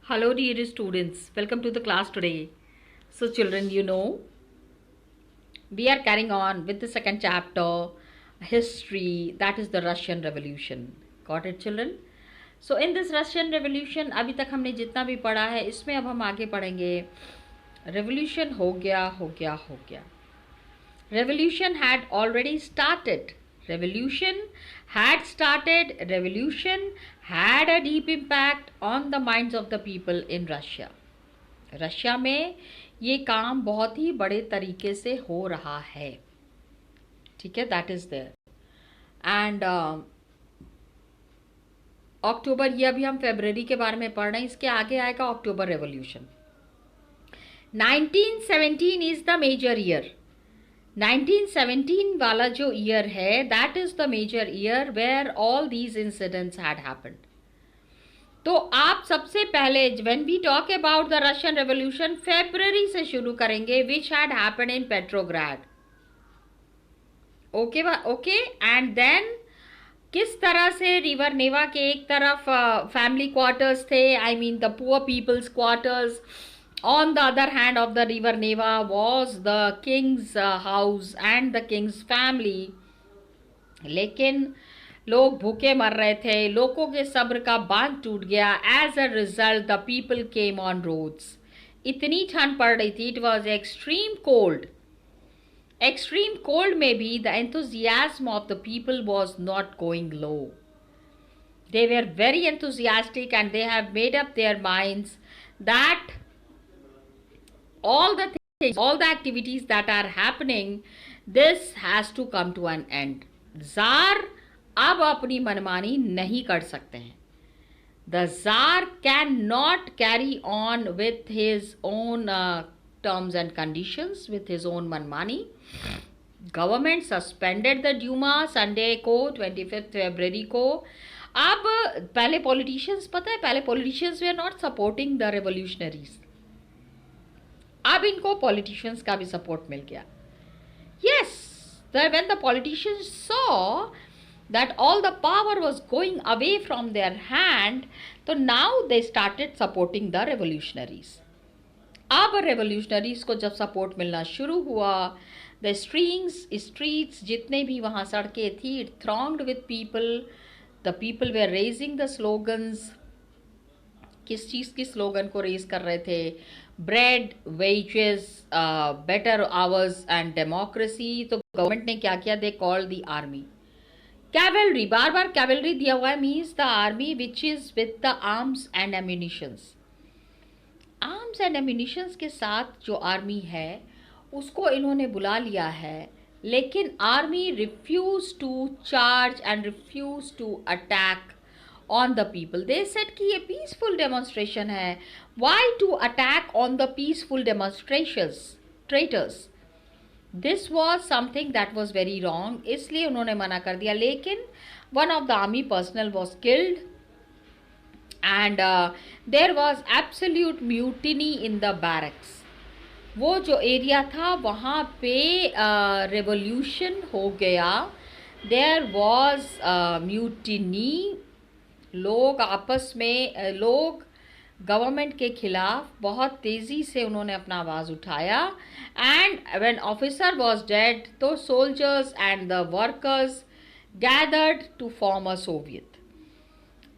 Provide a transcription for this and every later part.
Hello, dear students. Welcome to the class today. So, children, we are carrying on with the second chapter, history, that is the Russian Revolution. Got it, children? So, in this Russian Revolution, अभी तक हमने जितना भी पढ़ा है, इसमें अब हम आगे पढ़ेंगे. Revolution हो गया. Revolution had already started. Revolution had started. Revolution had a deep impact on the minds of the people in Russia. Russia में ये काम बहुत ही बड़े तरीके से हो रहा है. ठीक है, that is there. And October, ये अभी हम फरवरी के बारे में पढ़ रहे हैं. इसके आगे आएगा October revolution. 1917 is the major year. 1917 वाला जो ईयर है, that is the major year where all these incidents had happened. तो आप सबसे पहले when we talk about the Russian revolution, फरवरी से शुरू करेंगे, which had happened in Petrograd. Okay. And then किस तरह से रिवर नेवा के एक तरफ फैमिली क्वार्टर्स थे, I mean the poor peoples quarters. On the other hand of the river Neva was the king's house and the king's family. लेकिन लोग भूखे मर रहे थे, लोगों के सब्र का बांध टूट गया. As a result the people came on roads. इतनी ठंड पड़ रही थी, it was extreme cold. Extreme cold में भी the enthusiasm of the people was not going low. They were very enthusiastic and they have made up their minds that all the things, all the activities that are happening, this has to come to an end. Jar अब अपनी मनमानी नहीं कर सकते हैं. The Tsar cannot carry on with his own terms and conditions, with his own मनमानी. Government suspended the Duma Sunday को, 25th February को. अब पहले politicians, पता है, पहले politicians were not supporting the revolutionaries. अब इनको पॉलिटिशियंस का भी सपोर्ट मिल गया. Yes, when the politicians saw that all the power was going away from their hand, तो now they started supporting the revolutionaries. अब रेवोल्यूशनरीज को जब सपोर्ट मिलना शुरू हुआ, द स्ट्रीट्स जितने भी वहाँ सड़कें थी, it thronged with people. The people were raising the slogans. किस चीज़ की स्लोगन को रेज कर रहे थे? Bread, wages, better hours and democracy. तो गवर्नमेंट ने क्या किया? They call the army cavalry. बार बार कैवेलरी दिया हुआ है, means the army which is with the arms and ammunitions. Arms and ammunitions के साथ जो आर्मी है उसको इन्होंने बुला लिया है, लेकिन army refuse to charge and refuse to attack on the people. They said कि ये peaceful demonstration है. Why to attack on the peaceful demonstrations? Traitors. This was something that was very wrong. इसलिए उन्होंने मना कर दिया. लेकिन one of the army personnel was killed and there was absolute mutiny in the barracks. वो जो area था वहाँ पे revolution हो गया. There was mutiny. लोग आपस में, लोग गवर्नमेंट के खिलाफ बहुत तेज़ी से उन्होंने अपना आवाज़ उठाया. And when officer was dead, तो soldiers and the workers gathered to form a soviet.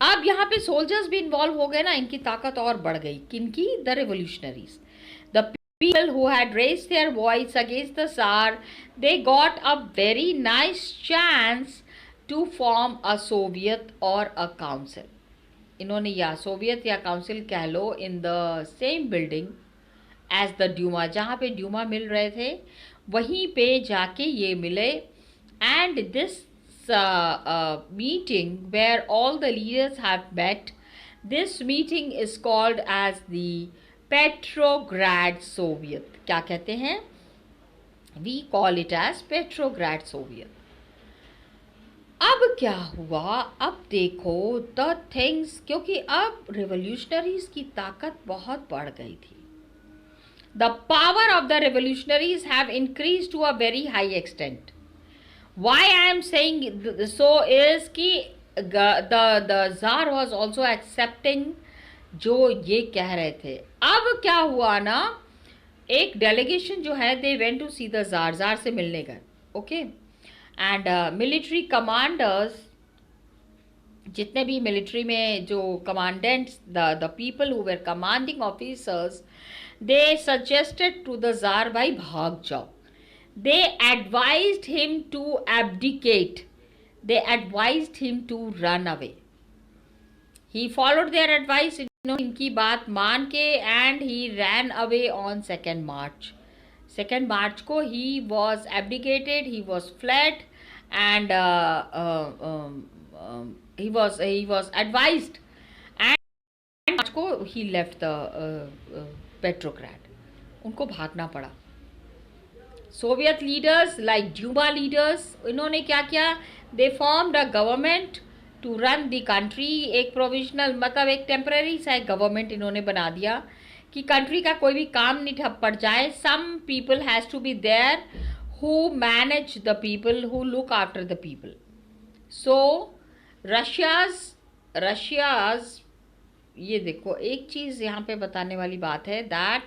अब यहाँ पे सोल्जर्स भी इन्वॉल्व हो गए ना, इनकी ताकत और बढ़ गई. किनकी? The revolutionaries. The people who had raised their voice against the jar, they got a very nice chance to form a Soviet or a council. इन्होंने या सोवियत या काउंसिल कह लो in the same building as the Duma. जहाँ पे Dumas मिल रहे थे वहीं पे जाके ये मिले. and this meeting where all the leaders have met, this meeting is called as the Petrograd Soviet. क्या कहते हैं? We call it as Petrograd Soviet. अब क्या हुआ? अब देखो द थिंग्स, क्योंकि अब रिवोल्यूशनरीज की ताकत बहुत बढ़ गई थी. The power of the revolutionaries have increase to a very high extent. Why I am saying so is कि the Tsar was also accepting जो ये कह रहे थे। अब क्या हुआ ना, एक डेलीगेशन जो है they went to see the Tsar, Tsar से मिलने गए। ओके, एंड मिलिट्री कमांडर्स, जितने भी मिलिट्री में जो commandants, the people who were commanding officers, they suggested to the tsar, भाई भाग जाओ। They advised him to abdicate, they advised him to run away. He followed their advice, इनकी बात मान के, and he ran away on 2 March. 2 मार्च को he was abdicated, he was flat, and he was advised, and March को he left the Petrograd. उनको भागना पड़ा। Soviet leaders like Duma leaders, इन्होंने क्या किया, they formed a government to run the country. एक प्रोविजनल, मतलब एक टेम्पररी सा एक गवर्नमेंट इन्होंने बना दिया कि कंट्री का कोई भी काम नहीं ठप पड़ जाए। Some people has to be there who manage the people, who look after the people. So Russia's ये देखो, एक चीज यहाँ पे बताने वाली बात है, that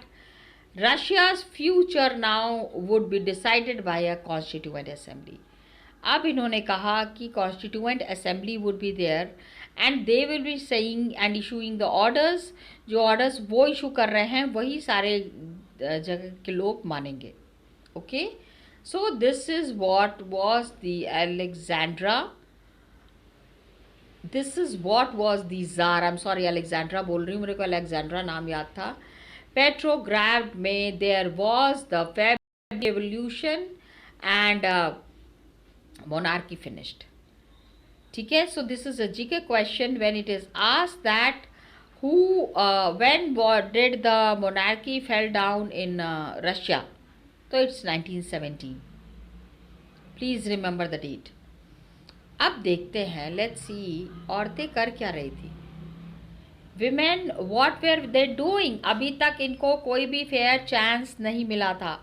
Russia's future now would be decided by a constituent assembly. अब इन्होंने कहा कि constituent assembly would be there, and they will be saying and issuing the orders. जो ऑर्डर्स वो इशू कर रहे हैं वही सारे जगह के लोग मानेंगे। Okay, so this is what was the Alexandra, this is what was the Tsar, I am sorry Alexandra बोल रही हूँ, मेरे को अलेक्जेंड्रा नाम याद था। पेट्रोग्राड में there was the February revolution and monarchy finished. ठीक है, so this is a GK question when it is asked that who when did the monarchy fall down in Russia, तो it's 1917। Please remember the date. अब देखते हैं, let's see औरतें कर क्या रही थी। Women what were they doing, अभी तक इनको कोई भी फेयर चांस नहीं मिला था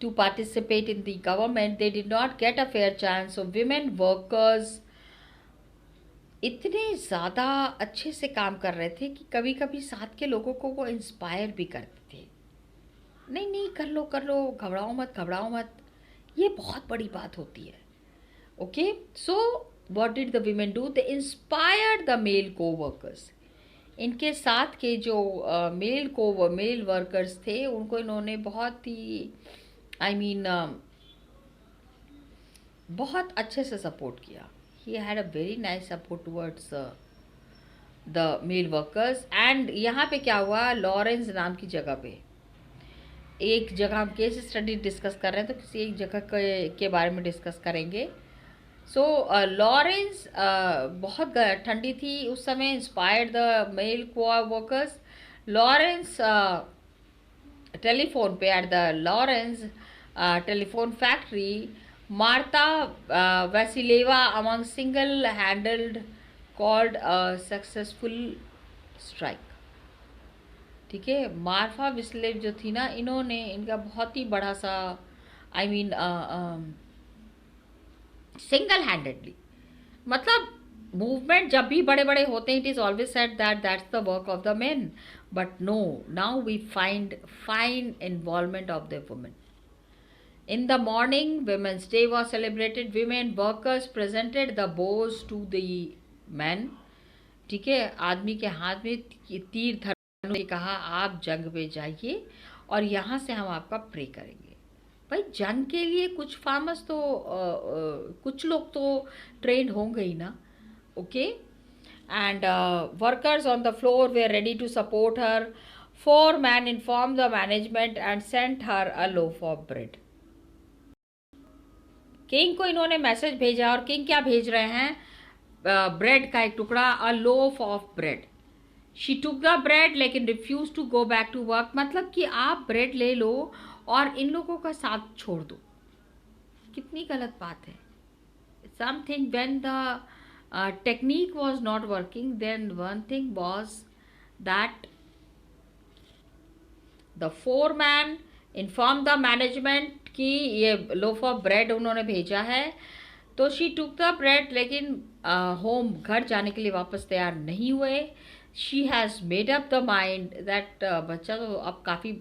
to participate in the government, they did not get a fair chance. So women workers इतने ज़्यादा अच्छे से काम कर रहे थे कि कभी कभी साथ के लोगों को वो इंस्पायर भी करते थे, नहीं नहीं कर लो कर लो, घबराओ मत घबराओ मत, ये बहुत बड़ी बात होती है। Okay, so what did the women do? They inspired the male co-workers. इनके साथ के जो मेल वर्कर्स थे उनको इन्होंने बहुत ही बहुत अच्छे से सपोर्ट किया। He had a very nice support towards the male workers. And यहाँ पे क्या हुआ, लॉरेंस नाम की जगह पे, एक जगह हम केस स्टडी डिस्कस कर रहे हैं तो किसी एक जगह के बारे में डिस्कस करेंगे। सो लॉरेंस बहुत ठंडी थी उस समय, inspired the male workers. Lawrence telephone पे, at the Lawrence telephone factory, Marta Vasilyeva among single handled called a successful strike. ठीक है, मार्फा विस्लेव जो थी ना, इन्होंने इनका बहुत ही बड़ा सा सिंगल हैंडेडली, मतलब मूवमेंट जब भी बड़े बड़े होते हैं, it is always said that that's the work of the men, but no, now we find fine involvement of the women. In the morning women's day was celebrated, women workers presented the bows to the man. ठीक है, आदमी के हाथ में तीर धनुष ने कहा आप जंग में जाइए और यहाँ से हम आपका प्रे करेंगे। भाई जंग के लिए कुछ फार्मर्स तो कुछ लोग तो ट्रेंड होंगे ही ना। Okay, and workers on the floor were ready to support her. 4 men informed the management and sent her a loaf of bread. King को इन्होंने मैसेज भेजा, और किंग क्या भेज रहे हैं, ब्रेड का एक टुकड़ा, a loaf of bread. She took the bread लेकिन refuse to go back to work, मतलब कि आप ब्रेड ले लो और इन लोगों का साथ छोड़ दो। कितनी गलत बात है। Something when the technique was not working, then one thing was that the foreman inform the management कि ये लोफ ऑफ ब्रेड उन्होंने भेजा है तो शी टुक द ब्रेड, लेकिन होम घर जाने के लिए वापस तैयार नहीं हुए. She has made up the mind that बच्चा तो अब काफ़ी.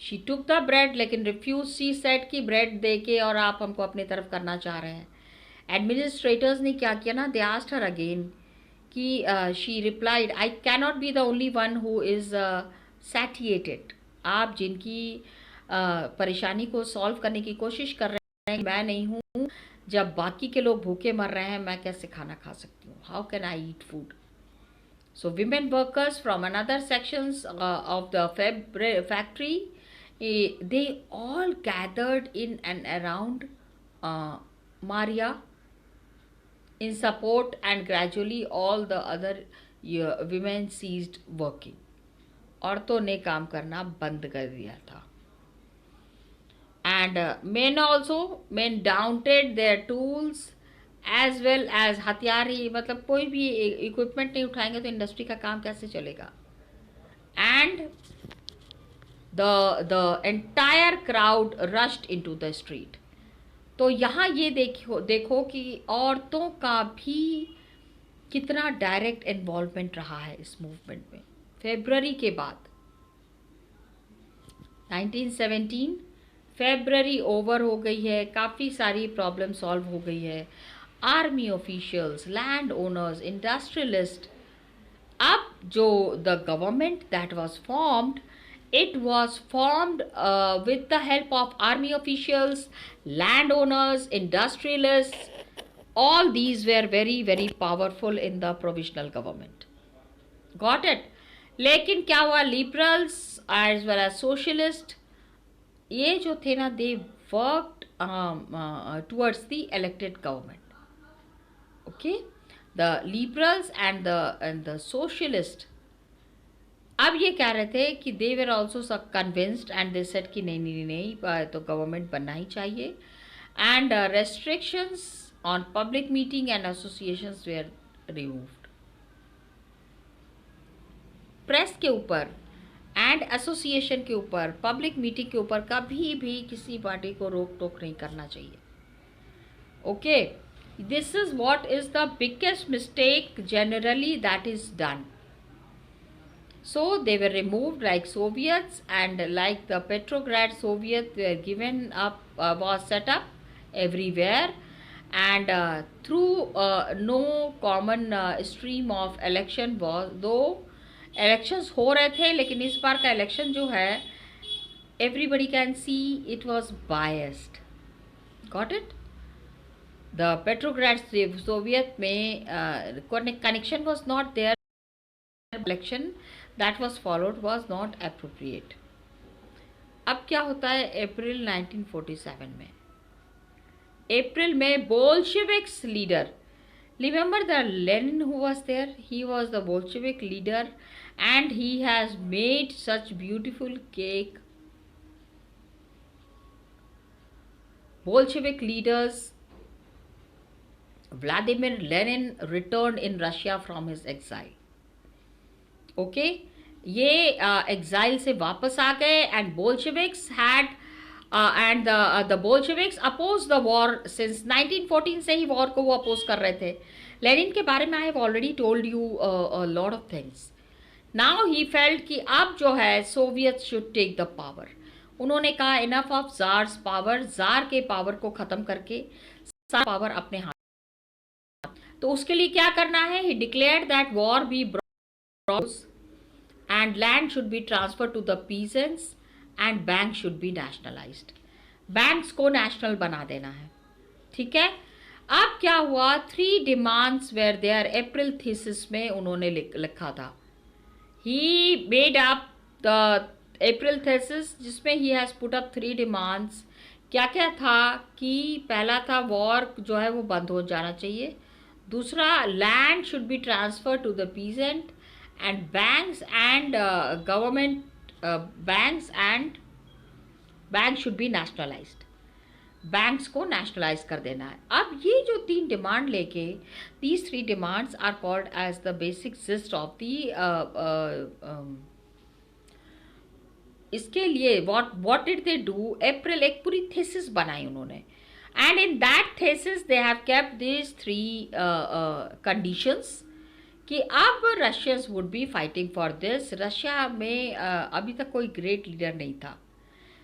शी टुक द ब्रेड लेकिन रिफ्यूज. शी सेड कि ब्रेड दे के और आप हमको अपनी तरफ करना चाह रहे हैं. एडमिनिस्ट्रेटर्स ने क्या किया ना, दे आस्क्ड हर अगेन कि she replied, I cannot be the only one who is satiated. आप जिनकी परेशानी को सॉल्व करने की कोशिश कर रहे हैं, मैं नहीं हूँ. जब बाकी के लोग भूखे मर रहे हैं, मैं कैसे खाना खा सकती हूँ? How can I eat food? So women workers from another sections of the factory, they all gathered in and around Maria in support, and gradually all the other women ceased working. औरतों ने काम करना बंद कर दिया था. And men doubted their tools as well as हथियार ही, मतलब कोई भी इक्विपमेंट नहीं उठाएंगे तो इंडस्ट्री का काम कैसे चलेगा. And the entire crowd rushed into the street. तो यहाँ ये देखो कि औरतों का भी कितना डायरेक्ट इन्वॉल्वमेंट रहा है इस मूवमेंट में. फेब्रुअरी के बाद 1917 फेब्रुअरी ओवर हो गई है, काफ़ी सारी प्रॉब्लम सॉल्व हो गई है. Army officials, land owners, industrialist. अब जो the government that was formed, it was formed with the help of army officials, landowners, industrialists. All these were very very powerful in the provisional government. Got it? लेकिन क्या हुआ, liberals as well as socialist, ये जो थे ना, they worked towards the elected government. Okay, the liberals and the socialist अब ये कह रहे थे कि they were also convinced and they said कि नहीं नहीं नहीं, तो गवर्नमेंट बनना ही चाहिए. And restrictions on public meeting and associations were removed. Press के ऊपर एंड एसोसिएशन के ऊपर, पब्लिक मीटिंग के ऊपर कभी भी किसी पार्टी को रोक टोक नहीं करना चाहिए. Okay, this is what is the biggest mistake generally that is done. So they were removed like Soviets, and like the Petrograd Soviet were given up, was set up everywhere, and through no common stream of election was, though elections हो रहे थे, लेकिन इस बार का election जो है everybody can see it was biased. Got it? The Petrograd Soviet में connection was not there. Election that was followed was not appropriate. अब क्या होता है अप्रैल 1947 में? अप्रैल में Bolsheviks leader, remember the Lenin who was there? He was the Bolshevik leader and he has made such beautiful cake. Bolshevik leaders Vladimir Lenin returned in Russia from his exile. Okay, ये exile से वापस आ गए. And Bolsheviks had and the Bolsheviks oppose the war since 1914 से ही war को वो oppose कर रहे थे. लेनिन के बारे में I have already told you lot of things. Now he felt कि अब जो है Soviet should take the power. उन्होंने कहा enough of czar's power, czar के पावर को खत्म करके सारा पावर अपने हाथ. तो उसके लिए क्या करना है? He declared that war be and land should be transferred to the peasants and banks should be nationalized. banks को national बना देना है. ठीक है. अब क्या हुआ? 3 demands were there. April thesis में उन्होंने लिखा था. he made up the April thesis जिसमें he has put up 3 demands. क्या क्या था कि पहला था वॉर जो है वो बंद हो जाना चाहिए. दूसरा, land should be transferred to the peasant, and banks and banks should be nationalized. banks को nationalize कर देना है. अब ये जो 3 डिमांड लेके, these 3 demands are called as the basic gist of the इसके लिए what did they do, April एक पूरी थीसिस बनाई उन्होंने, and in that thesis they have kept these 3 conditions कि अब Russians would be fighting for this. Russia में अभी तक कोई ग्रेट लीडर नहीं था।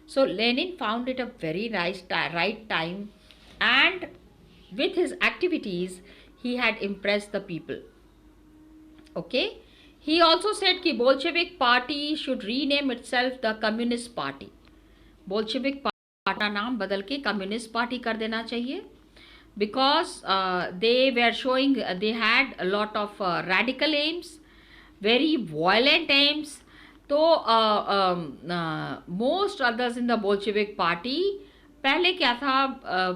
So Lenin found it a very right time, and with his activities he had impressed the people. Okay, he also said कि Bolshevik party should rename itself the Communist Party. Bolshevik party का नाम बदल के communist party कर देना चाहिए, because they were showing they had a lot of radical aims, very violent aims. तो most others in the Bolshevik party, पहले क्या था,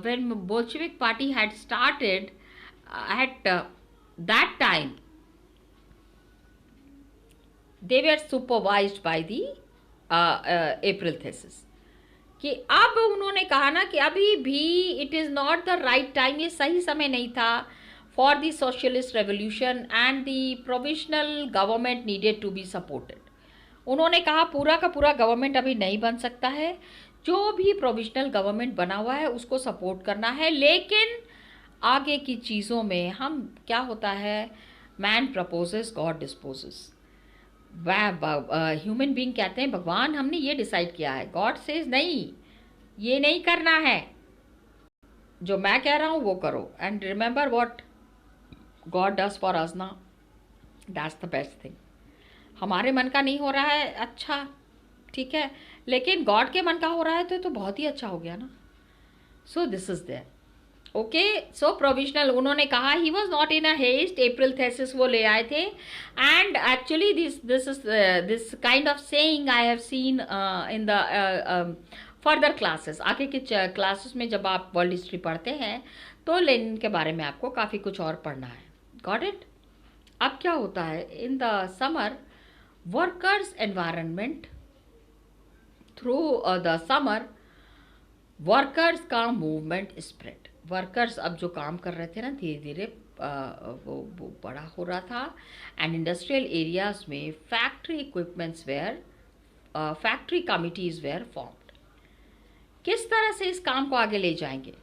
when Bolshevik party had started at that time they were supervised by the April thesis. कि अब उन्होंने कहा ना कि अभी भी it is not the right time, ये सही समय नहीं था for the socialist revolution, and the provisional government needed to be supported. उन्होंने कहा पूरा का पूरा गवर्नमेंट अभी नहीं बन सकता है, जो भी प्रोविजनल गवर्नमेंट बना हुआ है उसको सपोर्ट करना है, लेकिन आगे की चीज़ों में हम क्या होता है, man proposes God disposes. Human being कहते हैं भगवान हमने ये डिसाइड किया है, गॉड सेज नहीं, ये नहीं करना है, जो मैं कह रहा हूँ वो करो। And remember what God does for us ना, दैट्स द बेस्ट थिंग। हमारे मन का नहीं हो रहा है, अच्छा ठीक है, लेकिन गॉड के मन का हो रहा है तो बहुत ही अच्छा हो गया ना। So this is there. Okay, so provisional उन्होंने कहा, he was not in a haste, April thesis वो ले आए थे, and actually this kind of saying I have seen in the further classes. आगे के क्लासेस में जब आप वर्ल्ड हिस्ट्री पढ़ते हैं तो लेनिन के बारे में आपको काफ़ी कुछ और पढ़ना है। Got it? अब क्या होता है, in the summer workers environment, through the summer workers का मूवमेंट स्प्रेड। वर्कर्स अब जो काम कर रहे थे ना, धीरे धीरे वो बड़ा हो रहा था, एंड इंडस्ट्रियल एरियाज में factory equipments were, factory committees were formed. किस तरह से इस काम को आगे ले जाएंगे?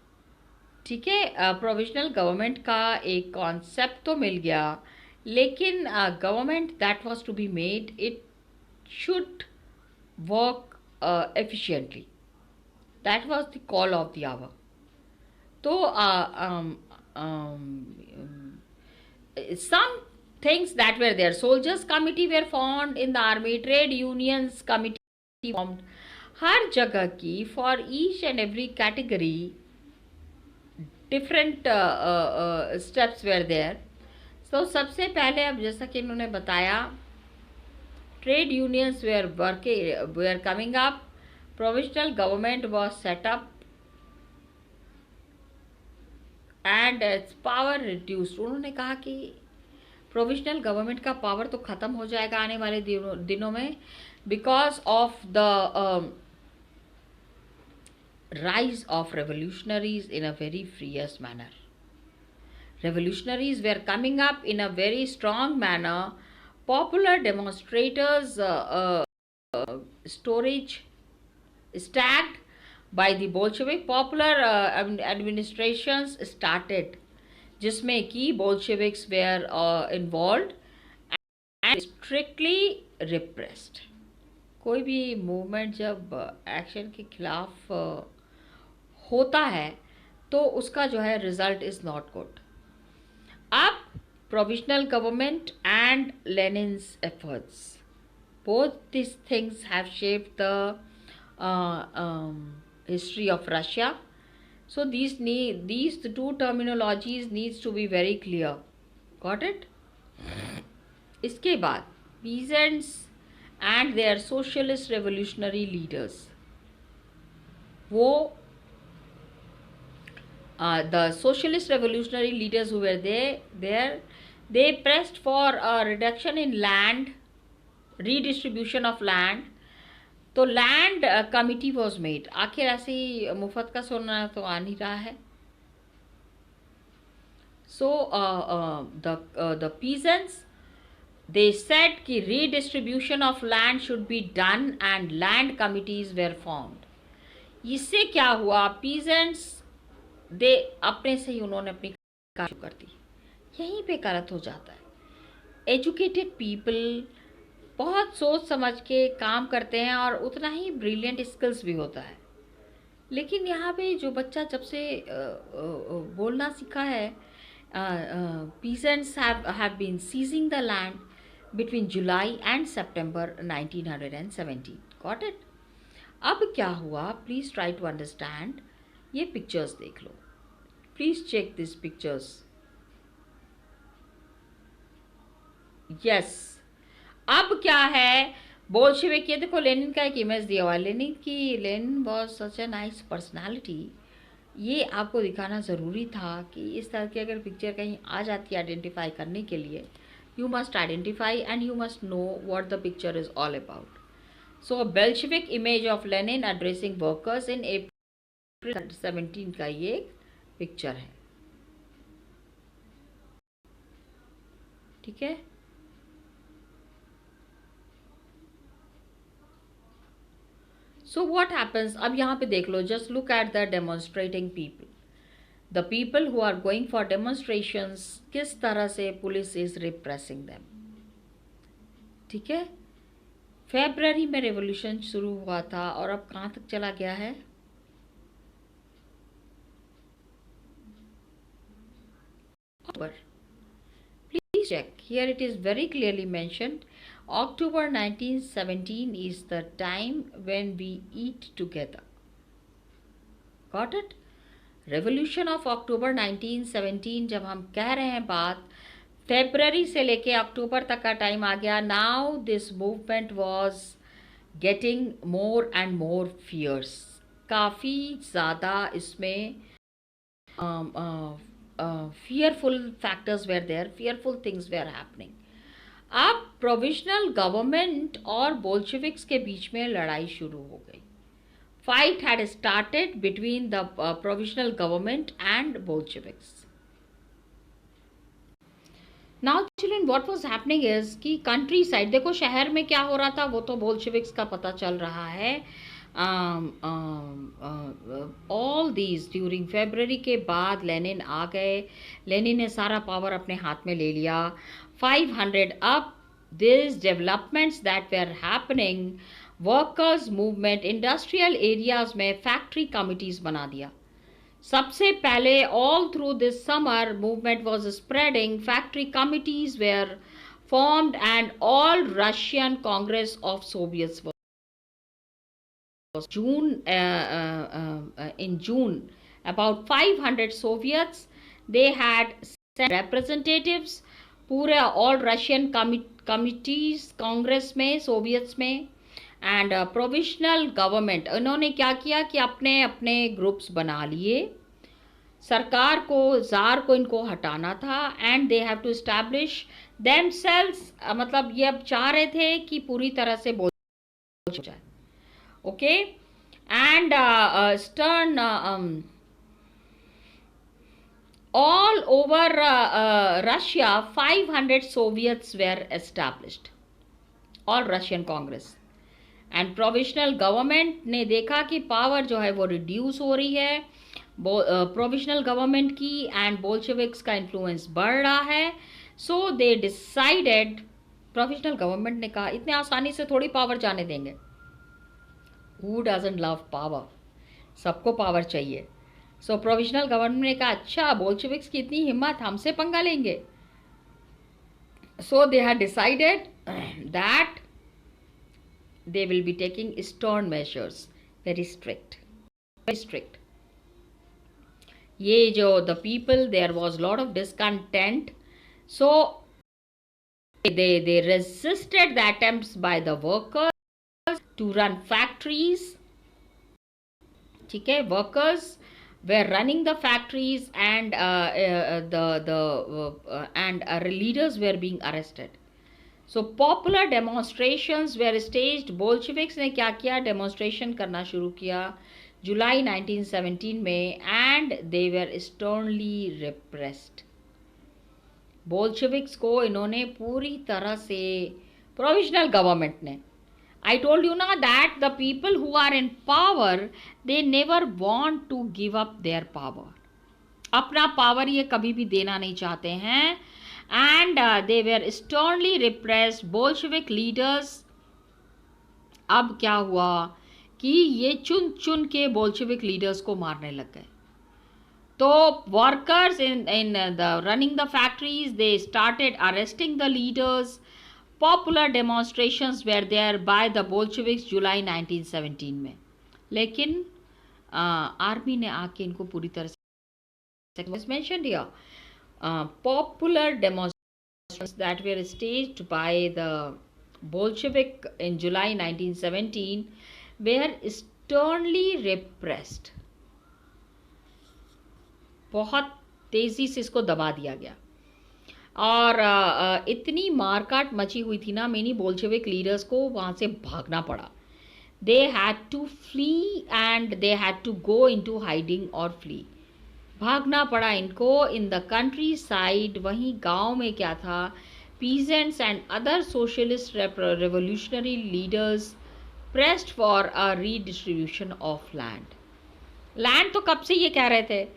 ठीक है, प्रोविजनल गवर्नमेंट का एक कॉन्सेप्ट तो मिल गया, लेकिन government that was to be made, it should work efficiently, that was the call of the hour. तो some things that were there, soldiers committee were formed in the army, trade unions committee formed, हर जगह की for each and every category different steps were there. So सबसे पहले, अब जैसा कि इन्होंने बताया, trade unions were coming up, provisional government was set up, and it's power reduced. उन्होंने कहा कि प्रोविजनल गवर्नमेंट का पावर तो ख़त्म हो जाएगा आने वाले दिनों में, because of the rise of revolutionaries in a very freest manner. Revolutionaries were coming up in a very strong manner, popular demonstrators storage staged by the Bolshevik, popular administrations started, जिसमें कि Bolsheviks were involved and strictly repressed. कोई भी movement जब action के खिलाफ होता है तो उसका जो है रिजल्ट इज नॉट गुड। अब provisional government and लेनिन्स efforts, both these things have shaped the history of Russia. So these two terminologies needs to be very clear. Got it? इसके बाद peasants and their socialist revolutionary leaders, वो the socialist revolutionary leaders who were there, they pressed for a reduction in land, redistribution of land. तो land committee was made. आखिर ऐसी मुफ्त का सोना तो आ नहीं रहा है। So the peasants They said कि redistribution of land should be done and land committees were formed. इससे क्या हुआ, peasants दे अपने से ही उन्होंने अपनी काम शुरू कर दी. यहीं पे गलत हो जाता है. एजुकेटेड पीपल बहुत सोच समझ के काम करते हैं और उतना ही ब्रिलियंट स्किल्स भी होता है. लेकिन यहाँ पे जो बच्चा जब से बोलना सीखा है, peasants have been seizing the land between July and September 1917. Got it? अब क्या हुआ, प्लीज ट्राई टू अंडरस्टैंड. ये पिक्चर्स देख लो, please check this pictures. Yes, अब क्या है, बोल्शेविक, ये देखो लेनिन का एक इमेज दिया हुआ है. Lenin was such a nice personality. ये आपको दिखाना ज़रूरी था कि इस तरह की अगर पिक्चर कहीं आ जाती है आइडेंटिफाई करने के लिए, you must identify and you must know what the picture is all about. So a Bolshevik image of Lenin addressing workers in April 17 का ये पिक्चर है. ठीक है. So what happens, अब यहाँ पे देख लो, just look at the demonstrating people. The people who are going for demonstrations, किस तरह से पुलिस is repressing them. ठीक है. फरवरी में रेवोल्यूशन शुरू हुआ था और अब कहाँ तक चला गया है. Please check. Here it is very clearly mentioned. October 1917 is the time when we eat together. Got it? Revolution of October 1917, जब हम कह रहे हैं बात, फरवरी से लेके अक्टूबर तक का टाइम आ गया. Now this movement was getting more and more fierce. काफ़ी ज़्यादा इसमें fearful factors were there, fearful things were happening. अब प्रोविजनल गवर्नमेंट और बोल्शेविक्स के बीच में लड़ाई शुरू हो गई. Fight had started between the provisional government and Bolsheviks. Now children, what was happening is कि कंट्री साइड, देखो शहर में क्या हो रहा था वो तो बोल्शेविक्स का पता चल रहा है. ऑल दीज ड्यूरिंग फरवरी के बाद लेनिन आ गए. लेनिन ने सारा पावर अपने हाथ में ले लिया. 500 up this developments that were happening, workers movement industrial areas में फैक्ट्री कमिटीज बना दिया. सबसे पहले all through this summer movement was spreading, factory committees were formed and all Russian Congress of Soviets was in June about 500 Soviets, they had sent representatives पूरे all Russian committees Congress में, Soviets में, and provisional government. उन्होंने क्या किया कि अपने अपने groups बना लिए. सरकार को, जार को इनको हटाना था and they have to establish themselves. मतलब ये अब चाह रहे थे कि पूरी तरह से बोल जाए. Okay. And stern all over Russia 500 Soviets were established, all Russian Congress, and provisional government ने देखा कि पावर जो है वो रिड्यूस हो रही है प्रोविजनल गवर्नमेंट की एंड बोल्शेविक्स का इन्फ्लुएंस बढ़ रहा है. सो दे डिसाइडेड, प्रोविजनल गवर्नमेंट ने कहा इतने आसानी से थोड़ी पावर जाने देंगे. हु डजंट लव पावर, सबको पावर चाहिए. सो प्रोविजनल गवर्नमेंट ने कहा अच्छा बोल्शेविक्स की इतनी हिम्मत, हमसे पंगा लेंगे. So they had decided that they will be taking stern measures, very strict, very strict. ये जो the people, there was lot of discontent, so they resisted the attempts by the workers to run factories. ठीक है, workers were running the factories and leaders were being arrested. So popular demonstrations were staged. Bolsheviks ने क्या किया, demonstration करना शुरू किया जुलाई 1917 में, and they were sternly repressed. Bolsheviks को इन्होंने पूरी तरह से, प्रोविजनल गवर्नमेंट ने, I told you ना that the people who are in power they never want to give up their power. अपना पावर ये कभी भी देना नहीं चाहते हैं. And they were sternly repressed. Bolshevik leaders, अब क्या हुआ कि ये चुन चुन के बोल्शेविक लीडर्स को मारने लग गए. तो workers in the running the factories, they started arresting the leaders. Popular demonstrations were there by the Bolsheviks July 1917 में. लेकिन आर्मी ने आके इनको पूरी तरह से mentioned here. Popular demonstrations that were staged by the Bolshevik in July 1917 were sternly repressed. बहुत तेजी से इसको दबा दिया गया और इतनी मारकाट मची हुई थी ना, मेनी बोल्शेविक लीडर्स को वहाँ से भागना पड़ा. They had to flee and they had to go into hiding और फ्ली. भागना पड़ा इनको इन द कंट्री साइड. वहीं गांव में क्या था, peasants and other socialist revolutionary leaders pressed for a redistribution of land. Land तो कब से ये कह रहे थे,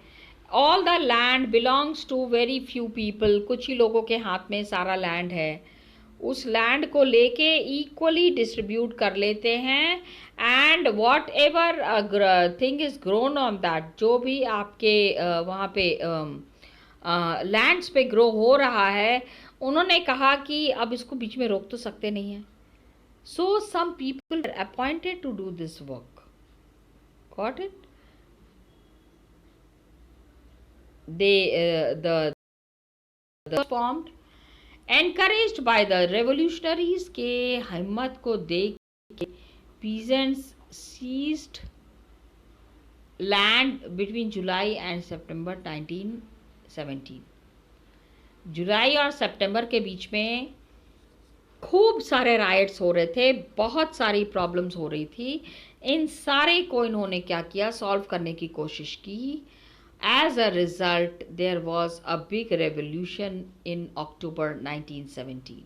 all the land belongs to very few people. कुछ ही लोगों के हाथ में सारा लैंड है. उस लैंड को लेके इक्वली डिस्ट्रीब्यूट कर लेते हैं. And what ever thing is grown on that, जो भी आपके वहाँ पे लैंड्स पे ग्रो हो रहा है, उन्होंने कहा कि अब इसको बीच में रोक तो सकते नहीं हैं. So some people appointed to do this work. Got it? the formed, encouraged by the revolutionaries के हिम्मत को देख के peasants seized land between July and September 1917. जुलाई और सितंबर के बीच में खूब सारे राइट्स हो रहे थे, बहुत सारी प्रॉब्लम्स हो रही थी. इन सारे को इन्होंने क्या किया, सॉल्व करने की कोशिश की. As a result, there was a big revolution in October 1917.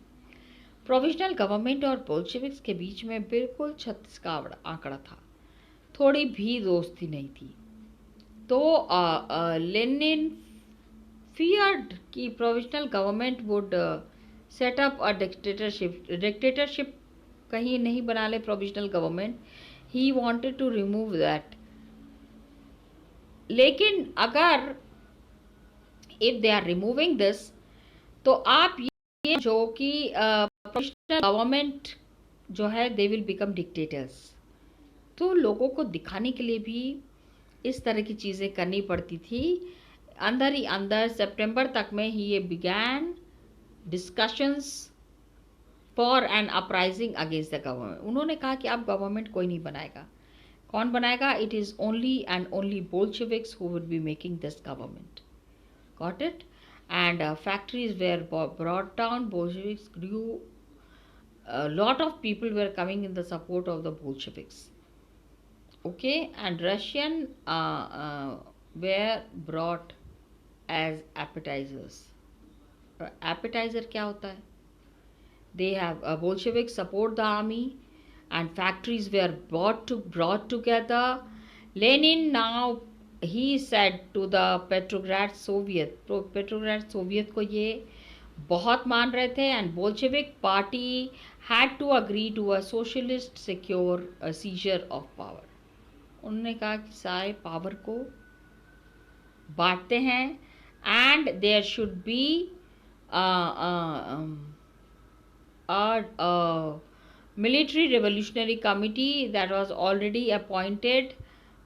Provisional government और बोल्शेविक्स के बीच में बिल्कुल 36 का आंकड़ा था. थोड़ी भी दोस्ती नहीं थी. तो लेनिन feared कि provisional government would set up a dictatorship कहीं नहीं बना ले provisional government. He wanted to remove that. लेकिन अगर if they are removing this, तो आप ये जो कि प्रोविजनल गवर्नमेंट जो है दे विल बिकम डिक्टेटर्स. तो लोगों को दिखाने के लिए भी इस तरह की चीज़ें करनी पड़ती थी. अंदर ही अंदर सितंबर तक में ही ये began discussions for an uprising against the government. उन्होंने कहा कि अब गवर्नमेंट कोई नहीं बनाएगा. कौन बनाएगा? It is only and only Bolsheviks who would be making this government. Got it? And factories were brought down. Bolsheviks grew. Lot of people were coming in the support of the Bolsheviks. Okay. And Russian were brought as appetizers. Appetizer क्या होता है? They have Bolsheviks support the army and factories were brought together. Lenin now, he said to the Petrograd Soviet, Petrograd Soviet को ये बहुत मान रहे थे. and Bolshevik party had to agree to a socialist secure seizure of power. उन्होंने कहा कि सारे पावर को बांटते हैं and there should be a military revolutionary committee that was already appointed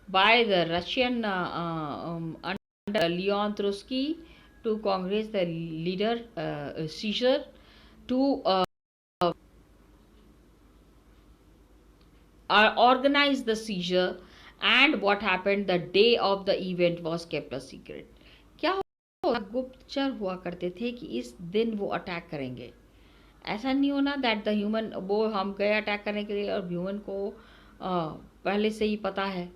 by the Russian under Leon Trotsky to Congress, the leader Caesar, to organize the seizure. And what happened, the day of the event was kept a secret. क्या हुआ? गुप्तचर हुआ करते थे कि इस दिन वो अटैक करेंगे. ऐसा नहीं होना दैट द ह्यूमन, वो हम गए अटैक करने के लिए और ह्यूमन को पहले से ही पता है.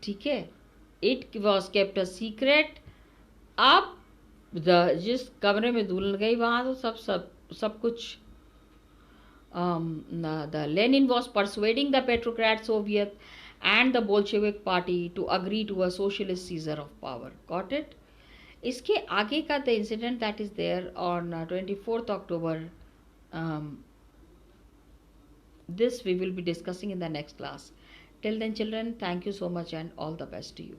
ठीक है. It was kept a secret. अब जिस कमरे में दुल्हन गई वहाँ तो सब सब सब कुछ. The Lenin was persuading the Petrograd Soviet and the Bolshevik party to agree to a socialist seizure of power. Got it? इसके आगे का the incident that is there on 24th October, um, this we will be discussing in the next class. Till then, children, thank you so much and all the best to you.